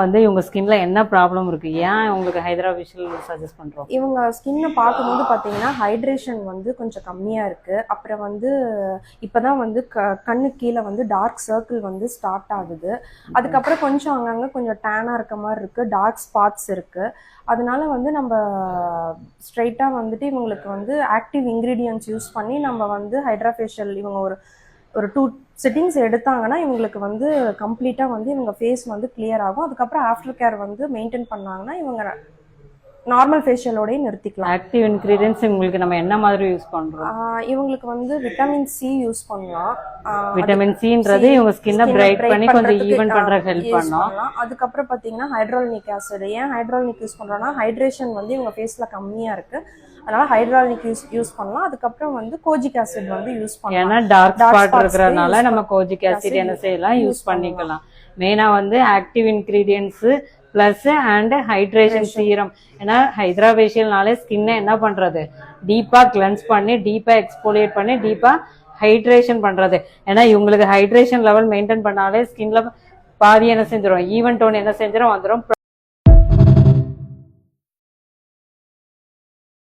வந்து இவங்க ஸ்கின்ல என்ன ப்ராப்ளம் இருக்கு, ஏன் உங்களுக்கு ஹைட்ரா ஃபேஷியல் சஜஸ்ட் பண்றோம்? இவங்க ஸ்கின்னை பார்க்கும்போது பார்த்தீங்கன்னா ஹைட்ரேஷன் வந்து கொஞ்சம் கம்மியாக இருக்குது. அப்புறம் வந்து இப்போ தான் வந்து கண்ணு கீழே வந்து டார்க் சர்க்கிள் வந்து ஸ்டார்ட் ஆகுது. அதுக்கப்புறம் கொஞ்சம் அங்கங்கே கொஞ்சம் டேனாக இருக்க மாதிரி இருக்குது, டார்க் ஸ்பாட்ஸ் இருக்குது. அதனால வந்து நம்ம ஸ்ட்ரைட்டாக வந்துட்டு இவங்களுக்கு வந்து ஆக்டிவ் இன்க்ரீடியன்ட்ஸ் யூஸ் பண்ணி நம்ம வந்து ஹைட்ரா ஃபேஷியல் இவங்க ஒரு ஒரு 2 செட்டிங்ஸ் எடுத்தாங்கன்னா இவங்களுக்கு வந்து கம்ப்ளீட்டாக வந்து இவங்க ஃபேஸ் வந்து கிளியர் ஆகும். அதுக்கப்புறம் ஆஃப்டர் கேர் வந்து மெயின்டைன் பண்ணாங்கன்னா இவங்க நார்மல் ஃபேஷியலோடய நிறுத்திக்கலாம். ஆக்டிவ் இன்கிரீடியன்ட்ஸ் உங்களுக்கு நம்ம என்ன மாதிரி யூஸ் பண்றோம்? இவங்களுக்கு வந்து விட்டமின் சி யூஸ் பண்ணலாம். விட்டமின் சின்றது இவங்க ஸ்கின்னை பிரைட் பண்ணி கொஞ்சம் ஈவன் பண்ற ஹெல்ப் பண்ணும். அதுக்கப்புறம் பார்த்தீங்கன்னா ஹைட்ராலிக் ஆசிட். ஏன் ஹைட்ராலிக் யூஸ் பண்றோம்னா ஹைட்ரேஷன் வந்து இவங்க ஃபேஸ்ல கம்மியா இருக்கு, அதனால ஹைட்ராலிக் யூஸ் பண்ணலாம். அதுக்கப்புறம் வந்து கோஜிக் ஆசிட் வந்து யூஸ் பண்ணலாம். ஏன்னா டார்க் ஸ்பாட் இருக்கறனால நம்ம கோஜிக் ஆசிட் என்ன செய்யலாம், யூஸ் பண்ணிக்கலாம். மெயினா வந்து active ingredients plus and hydration serum. ஏன்னா ஹைட்ரா ஃபேஷியல்னாலே ஸ்கின்னை என்ன பண்றது, டீப்பா கிளென்ஸ் பண்ணி டீப்பா எக்ஸ்போலியேட் பண்ணி டீப்பா ஹைட்ரேஷன் பண்றது. ஏன்னா இவங்களுக்கு ஹைட்ரேஷன் லெவல் மெயின்டைன் பண்ணாலே ஸ்கின்ல பாதி என்ன செஞ்சிடும், ஈவன் டோன் என்ன செஞ்சிடும் வந்துடும்.